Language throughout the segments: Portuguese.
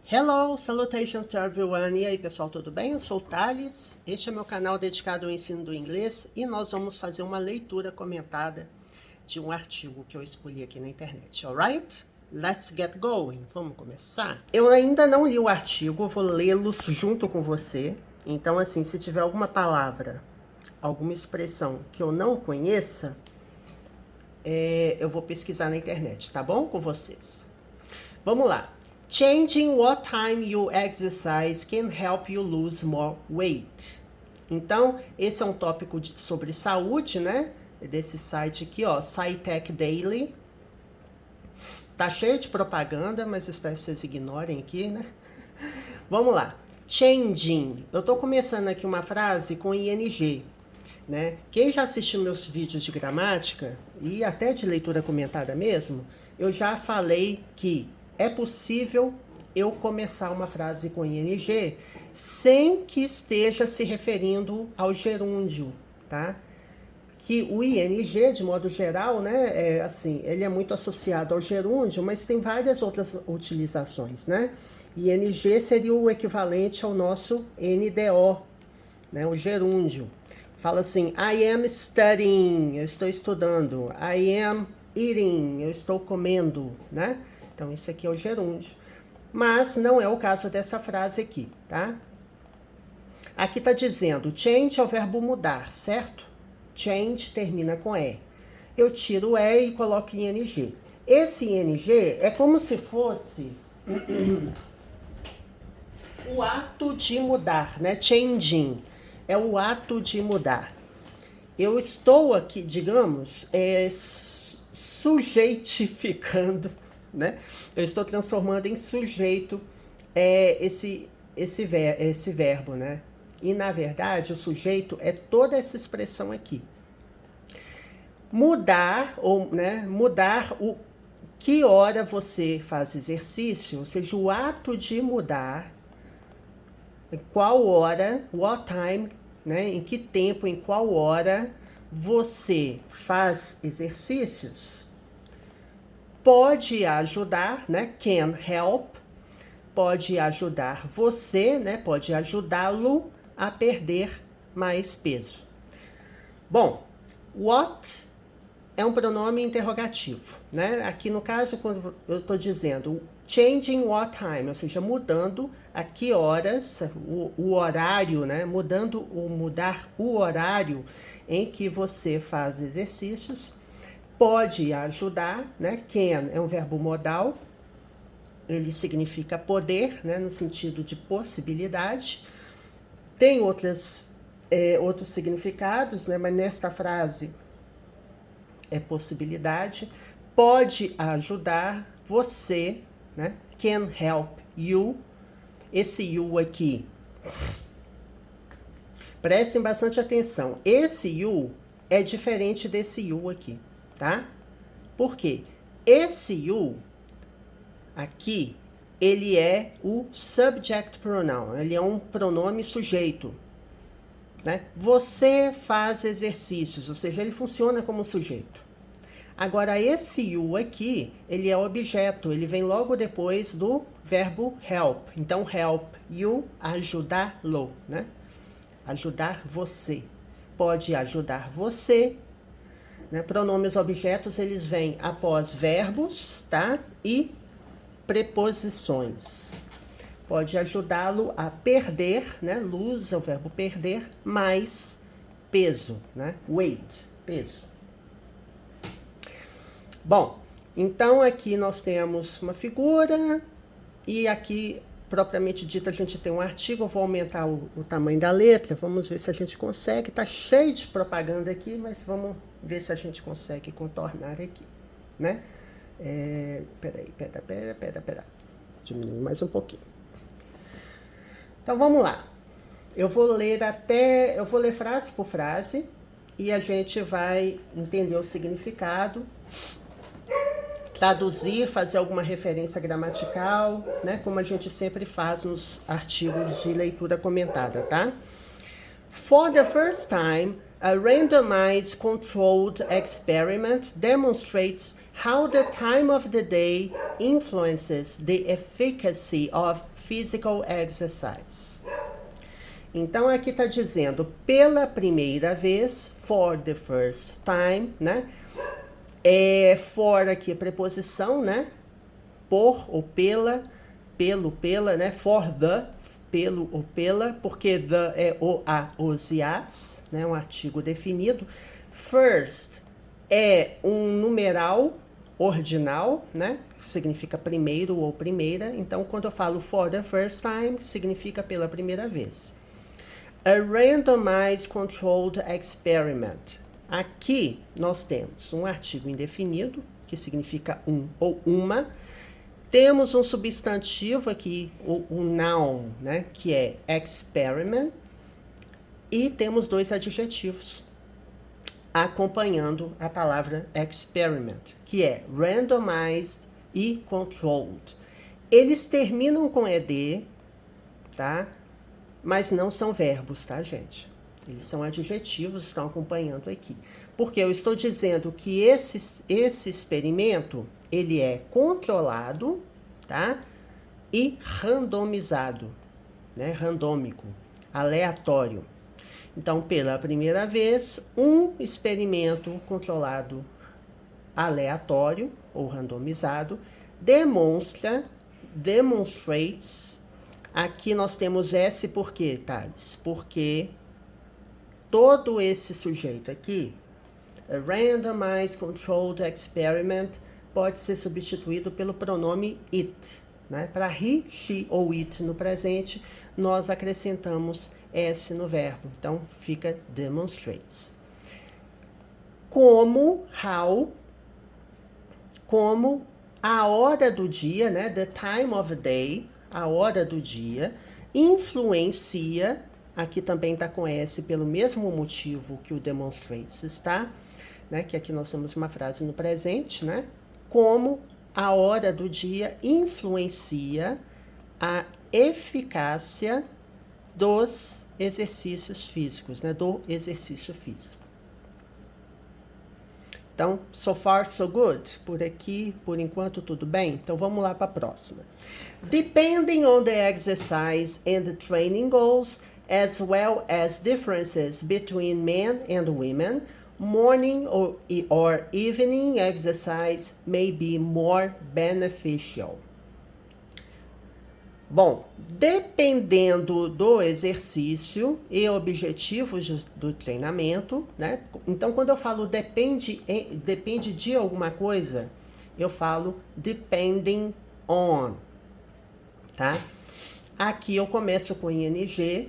Hello, salutations to everyone. E aí, pessoal, tudo bem? Eu sou o Thales. Este é meu canal dedicado ao ensino do inglês e nós vamos fazer uma leitura comentada de um artigo que eu escolhi aqui na internet. Alright? Let's get going. Vamos começar? Eu ainda não li o artigo, vou lê-los junto com você. Então, assim, se tiver alguma palavra, alguma expressão que eu não conheça, eu vou pesquisar na internet, tá bom? Com vocês. Vamos lá. Changing what time you exercise can help you lose more weight. Então, esse é um tópico sobre saúde, né? Desse site aqui, ó, SciTech Daily. Tá cheio de propaganda, mas espero que vocês ignorem aqui, né? Vamos lá. Changing. Eu tô começando aqui uma frase com ing, né? Quem já assistiu meus vídeos de gramática e até de leitura comentada mesmo, eu já falei que é possível eu começar uma frase com ing sem que esteja se referindo ao gerúndio, tá? Que o ing, de modo geral, né, assim, ele é muito associado ao gerúndio, mas tem várias outras utilizações, né? Ing seria o equivalente ao nosso NDO, né, o gerúndio. Fala assim, I am studying, eu estou estudando. I am eating, eu estou comendo, né? Então, isso aqui é o gerúndio. Mas não é o caso dessa frase aqui, tá? Aqui tá dizendo, change é o verbo mudar, certo? Change termina com E. Eu tiro o E e coloco ing. Esse ing é como se fosse o ato de mudar, né? Changing é o ato de mudar. Eu estou aqui, digamos, sujeitificando, né? Eu estou transformando em sujeito esse verbo, né? E, na verdade, o sujeito é toda essa expressão aqui. Mudar, ou, né, mudar o que hora você faz exercício, ou seja, o ato de mudar, em qual hora, what time, né, em que tempo, em qual hora você faz exercícios, pode ajudar, né? Can help, pode ajudar você, né? Pode ajudá-lo a perder mais peso. Bom, what é um pronome interrogativo, né? Aqui no caso, quando eu estou dizendo changing what time, ou seja, mudando a que horas, o horário, né? Mudar o horário em que você faz exercícios. Pode ajudar, né? Can é um verbo modal, ele significa poder, né? No sentido de possibilidade. Tem outros significados, né? Mas nesta frase é possibilidade. Pode ajudar você, né? Can help you. Esse you aqui, prestem bastante atenção. Esse you é diferente desse you aqui, tá? Por quê? Esse you aqui, ele é o subject pronoun, ele é um pronome sujeito, né? Você faz exercícios, ou seja, ele funciona como sujeito. Agora, esse you aqui, ele é objeto, ele vem logo depois do verbo help. Então, help you, ajudá-lo, né? Ajudar você. Pode ajudar você, né? Pronomes objetos, eles vêm após verbos, tá? E preposições. Pode ajudá-lo a perder, né? Lose é o verbo perder, mais peso, né? Weight, peso. Bom, então aqui nós temos uma figura e aqui, propriamente dito, a gente tem um artigo. Eu vou aumentar o tamanho da letra, vamos ver se a gente consegue. Tá cheio de propaganda aqui, mas vamos ver se a gente consegue contornar aqui, né? Pera. Diminui mais um pouquinho. Então vamos lá. Eu vou ler frase por frase e a gente vai entender o significado, traduzir, fazer alguma referência gramatical, né? Como a gente sempre faz nos artigos de leitura comentada, tá? For the first time, a randomized controlled experiment demonstrates How the time of the day influences the efficacy of physical exercise. Então aqui está dizendo pela primeira vez, for the first time, né? For aqui a preposição, né? Por ou pela, pelo, pela, né? For the, pelo ou pela, porque the é o, a, os e as, né? Um artigo definido. First é um numeral ordinal, né? Significa primeiro ou primeira. Então, quando eu falo for the first time, significa pela primeira vez. A randomized controlled experiment. Aqui nós temos um artigo indefinido, que significa um ou uma. Temos um substantivo aqui, o noun, né, que é experiment. E temos dois adjetivos acompanhando a palavra experiment, que é randomized e controlled. Eles terminam com ed, tá? Mas não são verbos, tá, gente? Eles são adjetivos, estão acompanhando aqui. Porque eu estou dizendo que esse experimento, ele é controlado, tá? E randomizado, né? Randômico, aleatório. Então, pela primeira vez, um experimento controlado aleatório ou randomizado demonstrates. Aqui nós temos S por quê, Thales? Porque todo esse sujeito aqui, a randomized controlled experiment, pode ser substituído pelo pronome it. Né? Para he, she ou it no presente, nós acrescentamos S no verbo. Então, fica demonstrates. Como a hora do dia, né? The time of day, a hora do dia, influencia, aqui também está com S pelo mesmo motivo que o demonstrates está, né? Que aqui nós temos uma frase no presente, né? Como a hora do dia influencia a eficácia dos exercícios físicos, né? Do exercício físico. Então, so far so good. Por aqui, por enquanto, tudo bem? Então, vamos lá para a próxima. Depending on the exercise and the training goals, as well as differences between men and women, morning or evening exercise may be more beneficial. Bom, dependendo do exercício e objetivos do treinamento, né? Então, quando eu falo depende de alguma coisa, eu falo depending on, tá? Aqui eu começo com ing,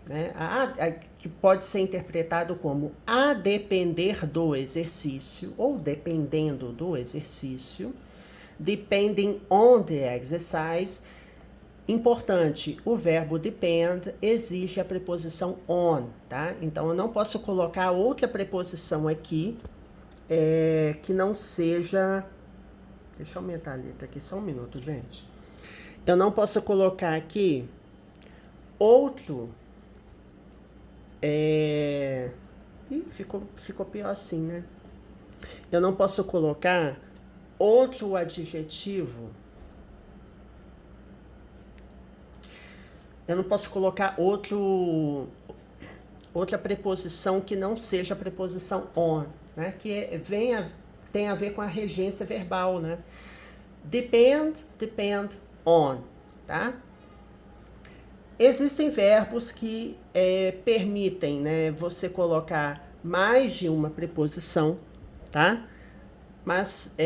né? Que pode ser interpretado como a depender do exercício ou dependendo do exercício, depending on the exercise. Importante, o verbo depend exige a preposição on, tá? Então, eu não posso colocar outra preposição aqui que não seja... Deixa eu aumentar a letra aqui, só um minuto, gente. Eu não posso colocar aqui outro... ficou pior assim, né? Eu não posso colocar outro adjetivo... Eu não posso colocar outra preposição que não seja a preposição on, né? Que tem a ver com a regência verbal, né? Depend on, tá? Existem verbos que permitem, né, você colocar mais de uma preposição, tá? Mas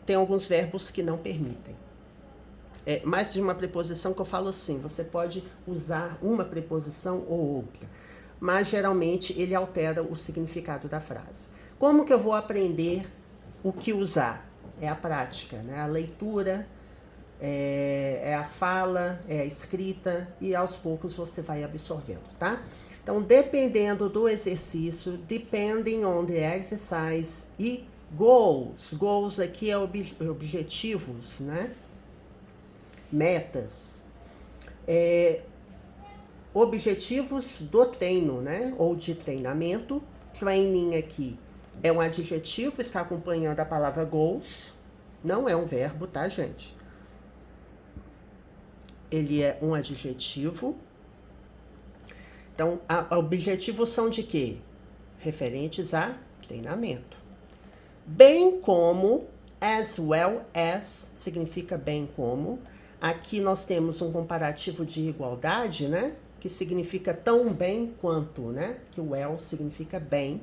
tem alguns verbos que não permitem. Mais de uma preposição que eu falo assim, você pode usar uma preposição ou outra, mas geralmente ele altera o significado da frase. Como que eu vou aprender o que usar? É a prática, né? A leitura, é a fala, é a escrita e aos poucos você vai absorvendo, tá? Então, dependendo do exercício, depending on the exercise e goals. Goals aqui é objetivos, né? Metas, objetivos do treino, né? Ou de treinamento. Training aqui É um adjetivo, está acompanhando a palavra goes. Não é um verbo, tá, gente? Ele é um adjetivo. Então, objetivos são de quê? Referentes a treinamento. Bem como, as well as, significa bem como. Aqui nós temos um comparativo de igualdade, né? Que significa tão bem quanto, né? Que o well significa bem.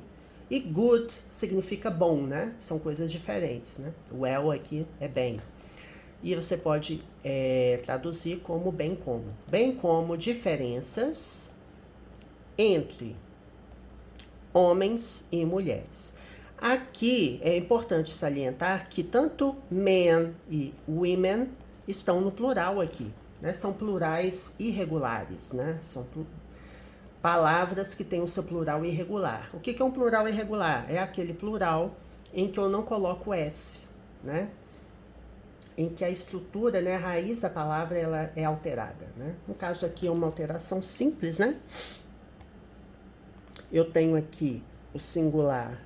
E good significa bom, né? São coisas diferentes, né? Well aqui é bem. E você pode traduzir como bem como. Bem como diferenças entre homens e mulheres. Aqui é importante salientar que tanto men e women estão no plural aqui, né? São plurais irregulares, né? São palavras que têm o seu plural irregular. O que é um plural irregular? É aquele plural em que eu não coloco S, né? Em que a estrutura, né, a raiz da palavra, ela é alterada, né? No caso aqui é uma alteração simples, né? Eu tenho aqui o singular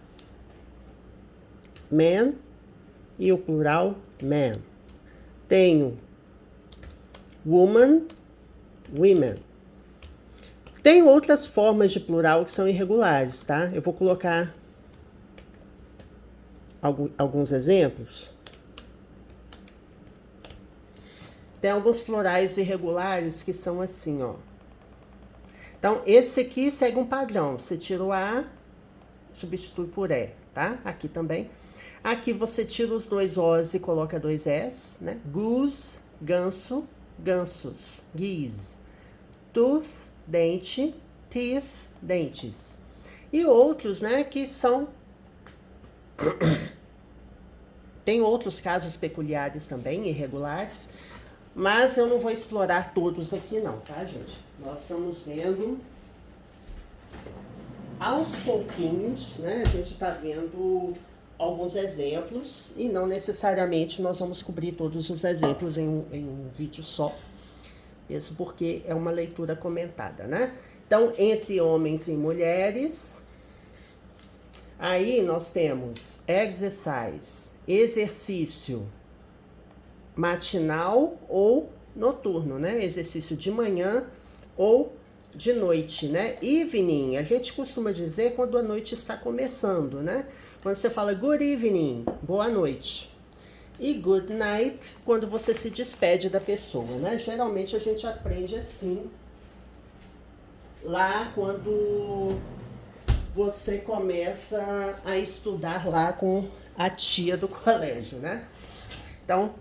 man e o plural man. Tenho woman, women. Tem outras formas de plural que são irregulares, tá? Eu vou colocar alguns exemplos. Tem alguns plurais irregulares que são assim, ó. Então, esse aqui segue um padrão. Você tira o A, substitui por E, tá? Aqui também. Aqui você tira os dois Os e coloca dois S, né? Goose, ganso, gansos. Geese. Tooth, dente. Teeth, dentes. E outros, né, que são... Tem outros casos peculiares também, irregulares, mas eu não vou explorar todos aqui não, tá, gente? Nós estamos vendo aos pouquinhos, né? A gente tá vendo alguns exemplos e não necessariamente nós vamos cobrir todos os exemplos em um vídeo só. Isso porque é uma leitura comentada, né? Então, entre homens e mulheres, aí nós temos exercise, exercício matinal ou noturno, né? Exercício de manhã ou de noite, né? Evening, a gente costuma dizer quando a noite está começando, né? Quando você fala good evening, boa noite. E good night, quando você se despede da pessoa, né? Geralmente a gente aprende assim, lá quando você começa a estudar lá com a tia do colégio, né? Então,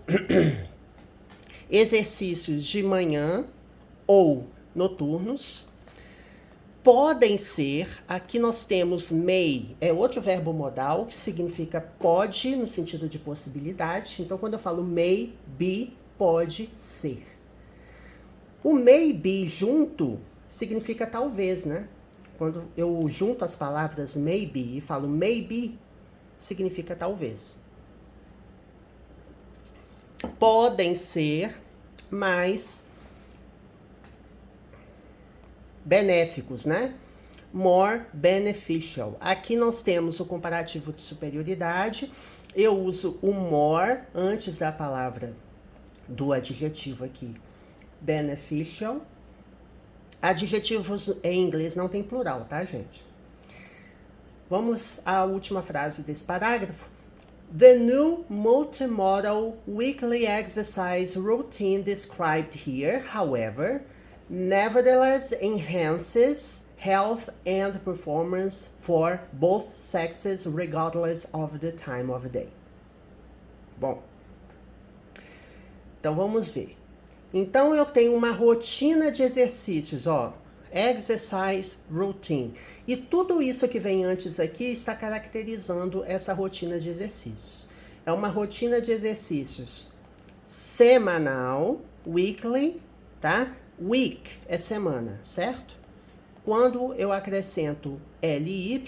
exercícios de manhã ou noturnos podem ser, aqui nós temos may, é outro verbo modal que significa pode, no sentido de possibilidade. Então, quando eu falo may be, pode ser. O may be junto significa talvez, né? Quando eu junto as palavras maybe e falo maybe, significa talvez. Podem ser mais benéficos, né? More beneficial. Aqui nós temos o comparativo de superioridade. Eu uso o more antes da palavra do adjetivo aqui. Beneficial. Adjetivos em inglês não tem plural, tá, gente? Vamos à última frase desse parágrafo. The new multimodal weekly exercise routine described here, however, nevertheless enhances health and performance for both sexes regardless of the time of day. Bom, então vamos ver. Então eu tenho uma rotina de exercícios, ó, exercise routine. E tudo isso que vem antes aqui está caracterizando essa rotina de exercícios. É uma rotina de exercícios semanal, weekly, tá? Week é semana, certo? Quando eu acrescento ly,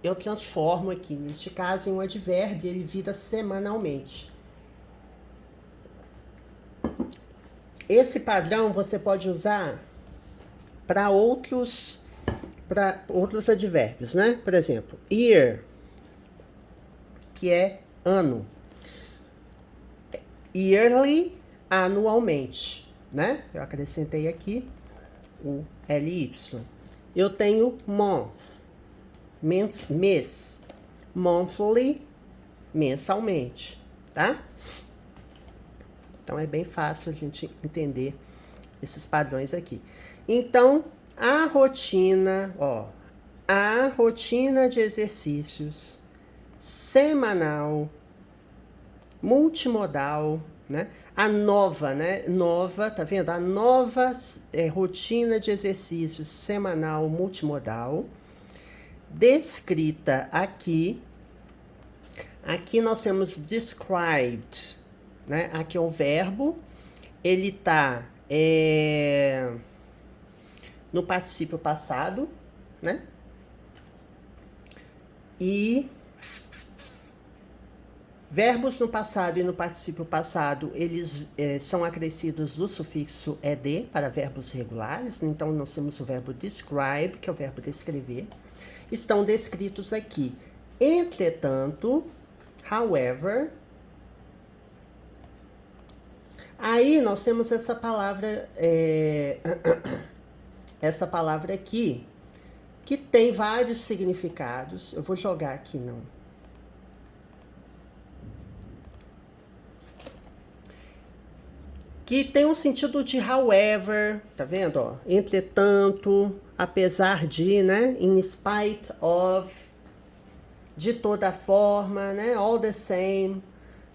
eu transformo aqui, neste caso, em um advérbio, ele vira semanalmente. Esse padrão você pode usar para outros para outros advérbios, né? Por exemplo, year, que é ano. Yearly, anualmente, né? Eu acrescentei aqui o ly. Eu tenho month, mês. Monthly, mensalmente, tá? Então é bem fácil a gente entender esses padrões aqui. Então, a rotina de exercícios semanal, multimodal, né? A nova, né? Nova, tá vendo? A nova rotina de exercícios semanal multimodal, descrita aqui. Aqui nós temos described, né? Aqui é o verbo, ele tá no particípio passado, né? E verbos no passado e no particípio passado, eles são acrescidos do sufixo ed para verbos regulares. Então, nós temos o verbo describe, que é o verbo descrever. Estão descritos aqui. Entretanto, however. Aí, nós temos essa palavra, essa palavra aqui, que tem vários significados. Eu vou jogar aqui, não. Que tem um sentido de however, tá vendo? Ó? Entretanto, apesar de, né? In spite of, de toda forma, né? All the same.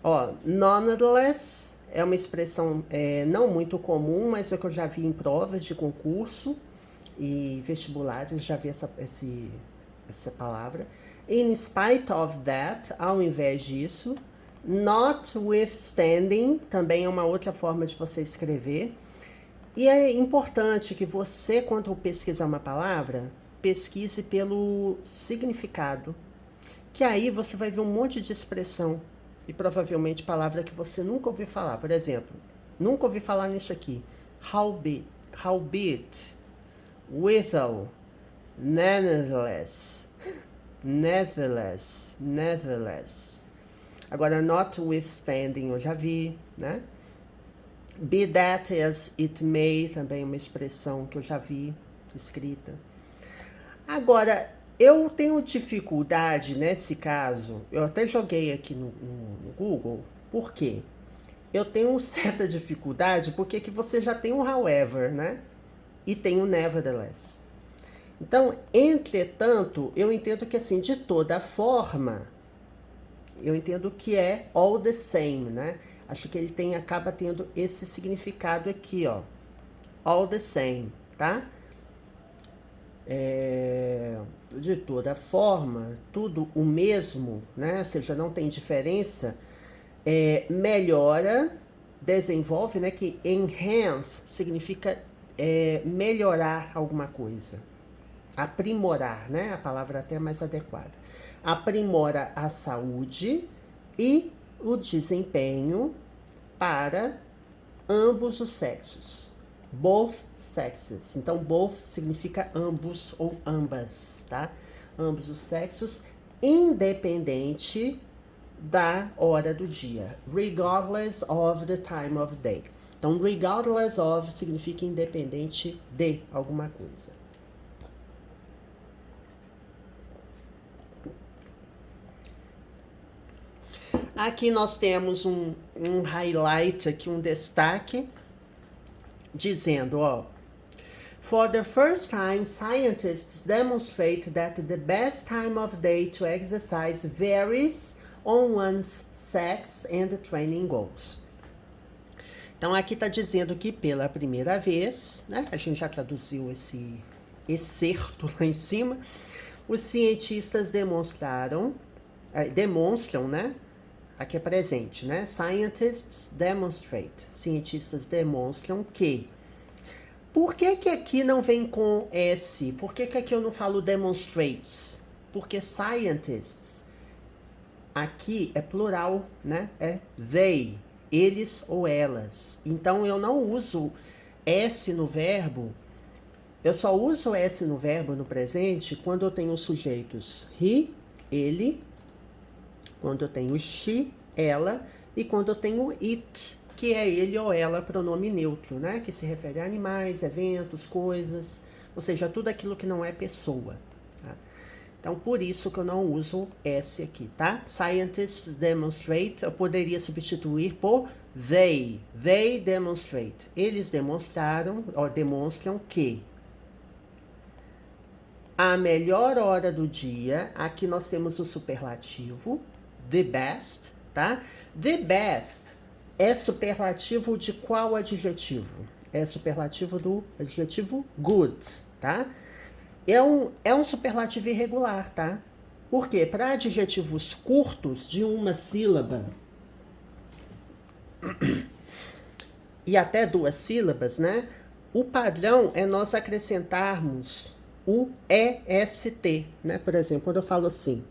Ó, nonetheless é uma expressão não muito comum, mas é que eu já vi em provas de concurso e vestibulares, já vi essa palavra. In spite of that, ao invés disso. Notwithstanding, também é uma outra forma de você escrever. E é importante que você, quando pesquisar uma palavra, pesquise pelo significado. Que aí você vai ver um monte de expressão e provavelmente palavra que você nunca ouviu falar. Por exemplo, nunca ouvi falar nisso aqui. Howbeit, withal, nevertheless. Agora, notwithstanding, eu já vi, né? Be that as it may, também é uma expressão que eu já vi escrita. Agora, eu tenho dificuldade nesse caso, eu até joguei aqui no Google, por quê? Eu tenho certa dificuldade porque que você já tem um however, né? E tem um nevertheless. Então, entretanto, eu entendo que assim, de toda forma, eu entendo que é all the same, né? Acho que ele acaba tendo esse significado aqui, ó. All the same, tá? De toda forma, tudo o mesmo, né? Ou seja, não tem diferença. Melhora, desenvolve, né? Que enhance significa melhorar alguma coisa. Aprimorar, né? A palavra até mais adequada. Aprimora a saúde e o desempenho para ambos os sexos. Both sexes. Então, both significa ambos ou ambas, tá? Ambos os sexos, independente da hora do dia. Regardless of the time of day. Então, regardless of significa independente de alguma coisa. Aqui nós temos um highlight, aqui um destaque, dizendo, ó, for the first time, scientists demonstrate that the best time of day to exercise varies on one's sex and training goals. Então aqui está dizendo que pela primeira vez, né, a gente já traduziu esse excerto lá em cima, os cientistas demonstram, né, aqui é presente, né? Scientists demonstrate. Cientistas demonstram que. Por que aqui não vem com S? Por que aqui eu não falo demonstrates? Porque scientists aqui é plural, né? É they, eles ou elas. Então eu não uso S no verbo Eu só uso S no verbo no presente quando eu tenho os sujeitos he, ele, quando eu tenho she, ela, e quando eu tenho it, que é ele ou ela, pronome neutro, né? Que se refere a animais, eventos, coisas, ou seja, tudo aquilo que não é pessoa. Tá? Então, por isso que eu não uso S aqui, tá? Scientists demonstrate, eu poderia substituir por they. They demonstrate. Eles demonstraram, ou demonstram que a melhor hora do dia, aqui nós temos o superlativo, the best, tá? The best é superlativo de qual adjetivo? É superlativo do adjetivo good, tá? É um superlativo irregular, tá? Por quê? Para adjetivos curtos de uma sílaba e até 2 sílabas, né? O padrão é nós acrescentarmos o EST, né? Por exemplo, quando eu falo assim,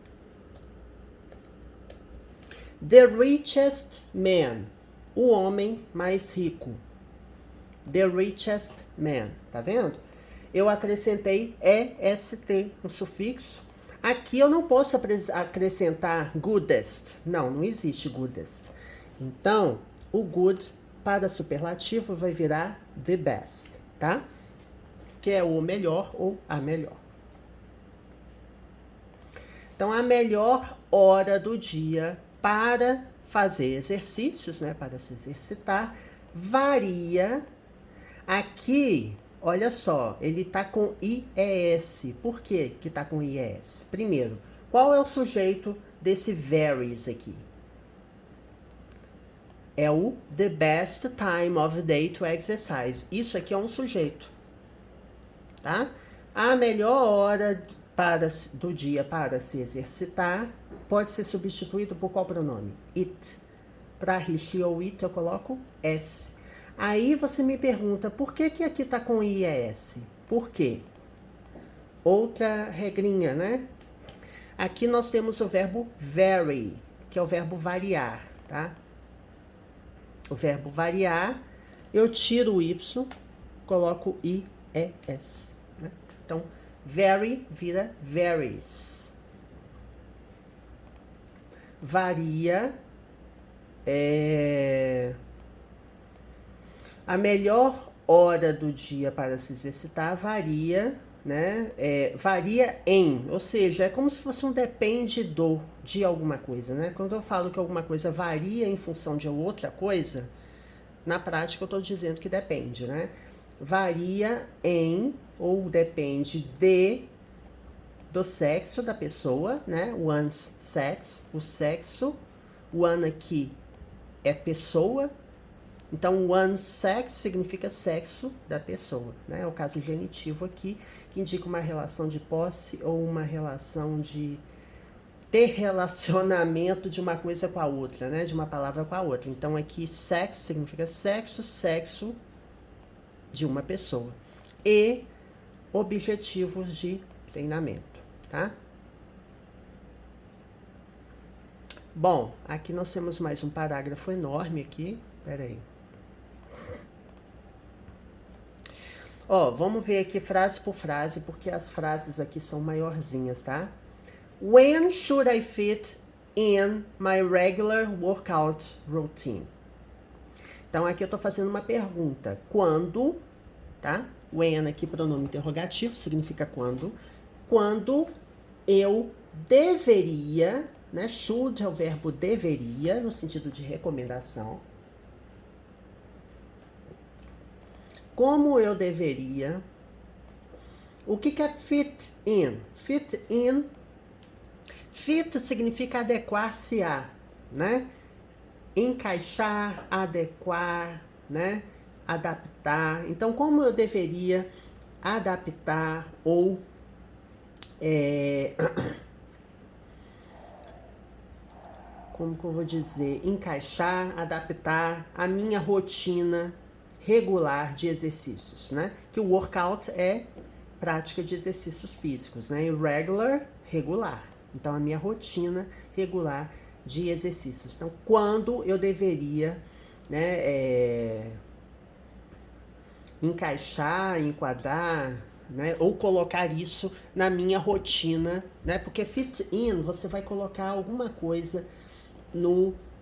the richest man, o homem mais rico. The richest man, tá vendo? Eu acrescentei EST, um sufixo. Aqui eu não posso acrescentar goodest. Não existe goodest. Então, o good para superlativo vai virar the best, tá? Que é o melhor ou a melhor. Então, a melhor hora do dia para fazer exercícios, né, para se exercitar, varia. Aqui, olha só, ele tá com IES. Por que que tá com IES? Primeiro, qual é o sujeito desse varies aqui? É o the best time of the day to exercise. Isso aqui é um sujeito, tá? A melhor hora do dia para se exercitar pode ser substituído por qual pronome? It. Para he, she ou it eu coloco S. Aí você me pergunta, por que que aqui tá com IES? Por quê? Outra regrinha, né? Aqui nós temos o verbo vary, que é o verbo variar, tá? O verbo variar, eu tiro o Y, coloco IES. Né? Então, vary vira varies. Varia a melhor hora do dia para se exercitar varia, né? Varia em, ou seja, é como se fosse um depende de alguma coisa, né? Quando eu falo que alguma coisa varia em função de outra coisa, na prática eu estou dizendo que depende, né? Varia em ou depende do sexo da pessoa, né? One's sex, o sexo. One aqui é pessoa. Então, one's sex significa sexo da pessoa, né? É o caso genitivo aqui, que indica uma relação de posse ou uma relação de ter relacionamento de uma coisa com a outra, né? De uma palavra com a outra. Então, aqui, sex significa sexo, sexo de uma pessoa. E objetivos de treinamento, tá? Bom, aqui nós temos mais um parágrafo enorme aqui. Pera aí. Ó, vamos ver aqui frase por frase, porque as frases aqui são maiorzinhas, tá? When should I fit in my regular workout routine? Então, aqui eu tô fazendo uma pergunta. Quando, tá? When aqui, pronome interrogativo, significa quando. Quando eu deveria, né? Should é o verbo deveria, no sentido de recomendação. Como eu deveria. O que é fit in? Fit in. Fit significa adequar-se a, né? Encaixar, adequar, né? Adaptar. Então, como eu deveria adaptar ou como que eu vou dizer? Encaixar, adaptar a minha rotina regular de exercícios, né? Que o workout é prática de exercícios físicos, né? E regular, regular. Então, a minha rotina regular de exercícios. Então, quando eu deveria, né, encaixar, enquadrar, né? Ou colocar isso na minha rotina, né? Porque fit in, você vai colocar alguma coisa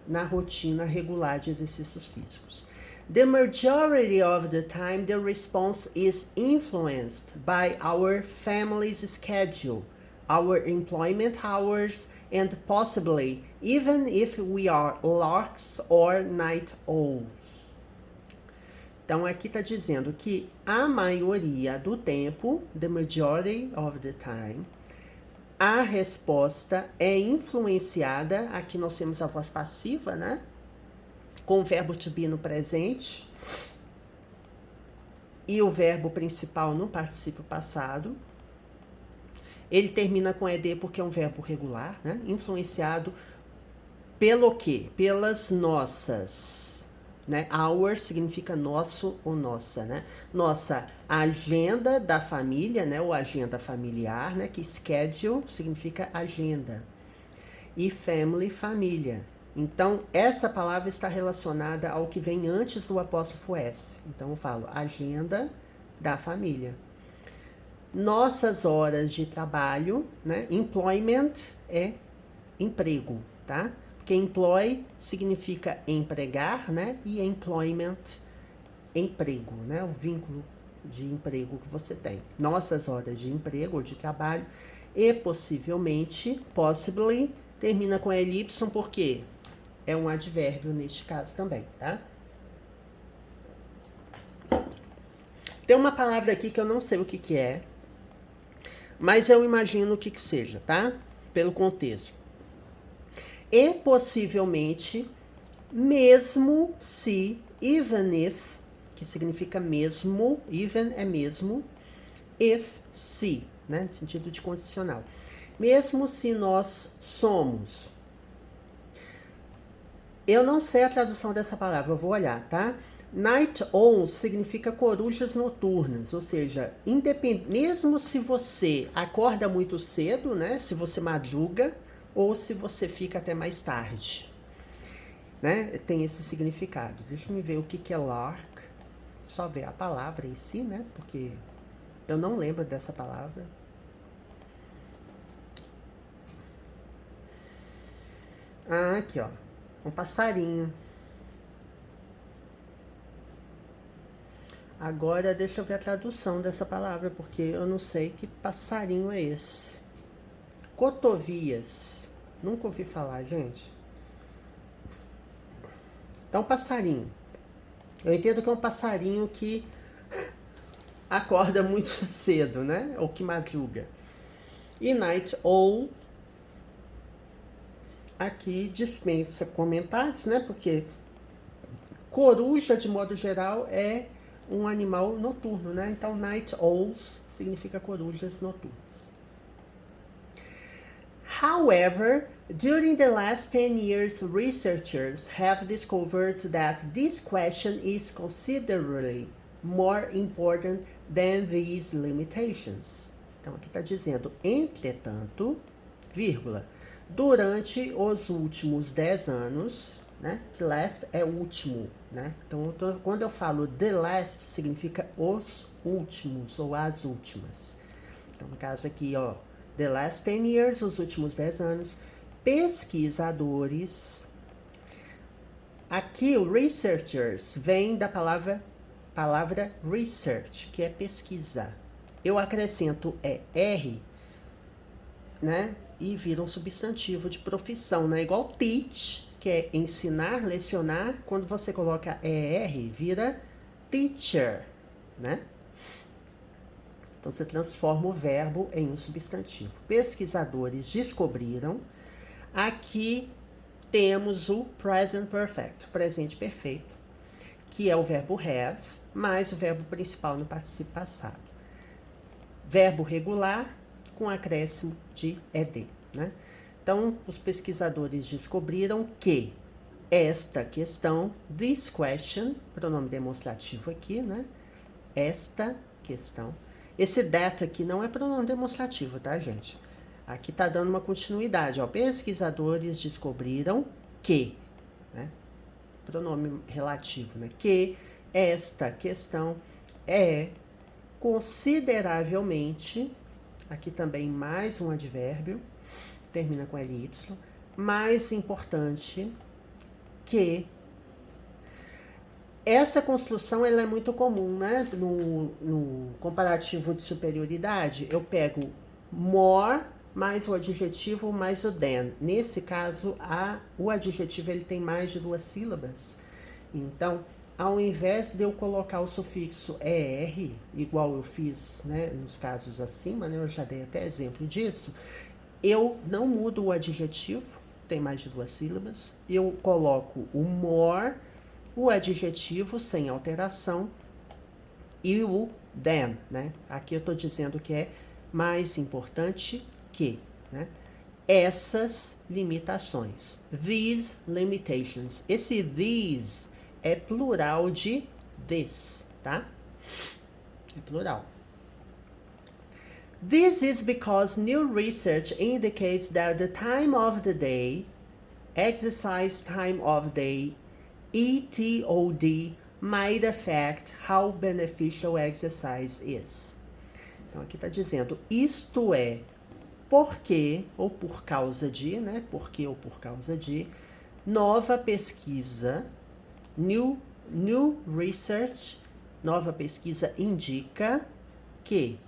na rotina regular de exercícios físicos. The majority of the time, the response is influenced by our family's schedule, our employment hours, and possibly even if we are larks or night owls. Então aqui está dizendo que a maioria do tempo, the majority of the time, a resposta é influenciada, aqui nós temos a voz passiva, né? Com o verbo to be no presente e o verbo principal no particípio passado. Ele termina com ed porque é um verbo regular, né? Influenciado pelo quê? Pelas nossas, né? Our significa nosso ou nossa, né? Nossa agenda da família, né? Ou agenda familiar, né? Que schedule significa agenda. E family, família. Então, essa palavra está relacionada ao que vem antes do apóstrofo S. Então, eu falo agenda da família. Nossas horas de trabalho, né? Employment é emprego, tá? Porque employ significa empregar, né? E employment, emprego, né? O vínculo de emprego que você tem. Nossas horas de emprego ou de trabalho e possivelmente, possibly, termina com ly, porque é um advérbio neste caso também, tá? Tem uma palavra aqui que eu não sei o que é, mas eu imagino o que seja, tá? Pelo contexto. E possivelmente, mesmo se, even if, que significa mesmo, even é mesmo, if, se, né? No sentido de condicional. Mesmo se nós somos. Eu não sei a tradução dessa palavra, eu vou olhar, tá? Night owls significa corujas noturnas, ou seja, mesmo se você acorda muito cedo, né? Se você madruga, ou se você fica até mais tarde, né? Tem esse significado. Deixa eu ver o que é lark. Só ver a palavra em si, né? Porque eu não lembro dessa palavra. Ah, aqui, ó. Um passarinho. Agora deixa eu ver a tradução dessa palavra, porque eu não sei que passarinho é esse. Cotovias. Nunca ouvi falar, gente. É um passarinho. Eu entendo que é um passarinho que acorda muito cedo, né? Ou que madruga. E night owl aqui dispensa comentários, né? Porque coruja, de modo geral, é um animal noturno, né? Então, night owls significa corujas noturnas. However, during the last 10 years, researchers have discovered that this question is considerably more important than these limitations. Então, aqui está dizendo, entretanto, vírgula, durante os últimos 10 anos, né? Que last é último, né? Então, quando eu falo the last, significa os últimos ou as últimas. Então, no caso aqui, ó, the last 10 years, os últimos 10 anos, pesquisadores. Aqui, o researchers vem da palavra research, que é pesquisa. Eu acrescento R, né? E vira um substantivo de profissão, né? Igual teach, que é ensinar, lecionar. Quando você coloca ER, vira teacher, né? Então, você transforma o verbo em um substantivo. Pesquisadores descobriram. Aqui temos o present perfect, presente perfeito, que é o verbo have, mais o verbo principal no particípio passado. Verbo regular com acréscimo de ed, né? Então, os pesquisadores descobriram que esta questão, this question, pronome demonstrativo aqui, né? Esta questão. Esse that aqui não é pronome demonstrativo, tá, gente? Aqui tá dando uma continuidade, ó. Pesquisadores descobriram que, né? Pronome relativo, né? Que esta questão é consideravelmente, aqui também mais um advérbio, termina com ly, mais importante que. Essa construção ela é muito comum, né? No comparativo de superioridade, eu pego more mais o adjetivo mais o than. Nesse caso, o adjetivo ele tem mais de 2 sílabas. Então, ao invés de eu colocar o sufixo er, igual eu fiz, né, nos casos acima, né, eu já dei até exemplo disso, eu não mudo o adjetivo, tem mais de 2 sílabas, eu coloco o more, o adjetivo sem alteração e o than, né? Aqui eu estou dizendo que é mais importante que, né? Essas limitações. These limitations. Esse these é plural de this, tá? É plural. This is because new research indicates that the time of the day, exercise time of day, ETOD might affect how beneficial exercise is. Então aqui está dizendo, isto é, porque ou por causa de, né? Porque ou por causa de, nova pesquisa, new research, nova pesquisa indica que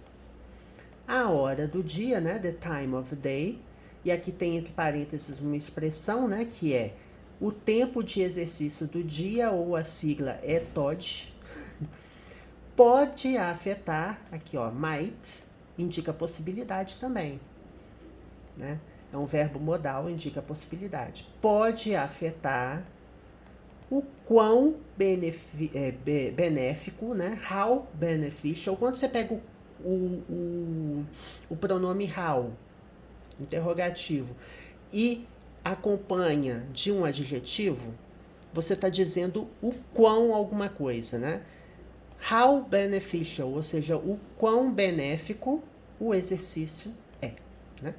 a hora do dia, né? The time of day, e aqui tem entre parênteses uma expressão, né? Que é o tempo de exercício do dia, ou a sigla é TOD, pode afetar, aqui ó, might, indica possibilidade também, né? É um verbo modal, indica possibilidade. Pode afetar o quão benéfico, né? How beneficial. Quando você pega o pronome how, interrogativo, e acompanha de um adjetivo, você está dizendo o quão alguma coisa, né? How beneficial, ou seja, o quão benéfico o exercício é, né?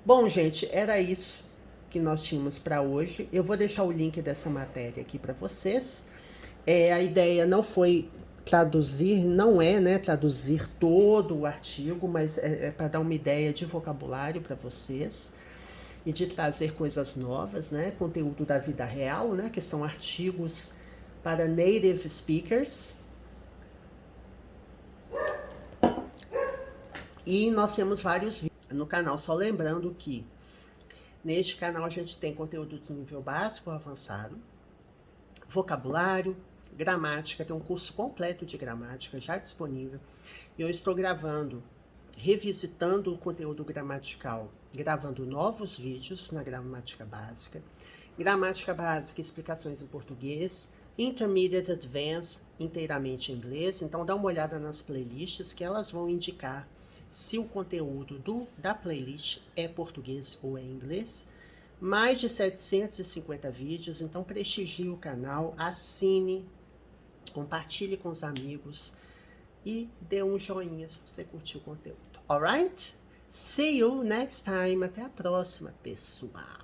Bom, gente, era isso que nós tínhamos para hoje. Eu vou deixar o link dessa matéria aqui para vocês. A ideia não foi traduzir, não é, né, traduzir todo o artigo, mas é para dar uma ideia de vocabulário para vocês e de trazer coisas novas, né, conteúdo da vida real, né, que são artigos para native speakers. E nós temos vários vídeos no canal, só lembrando que neste canal a gente tem conteúdo de nível básico, avançado, vocabulário, gramática, tem um curso completo de gramática já disponível. E eu estou gravando, revisitando o conteúdo gramatical, gravando novos vídeos na gramática básica, explicações em português, Intermediate Advanced, inteiramente em inglês. Então dá uma olhada nas playlists que elas vão indicar se o conteúdo da playlist é português ou é inglês. Mais de 750 vídeos, então prestigie o canal, assine, compartilhe com os amigos e dê um joinha se você curtiu o conteúdo. Alright? See you next time. Até a próxima, pessoal.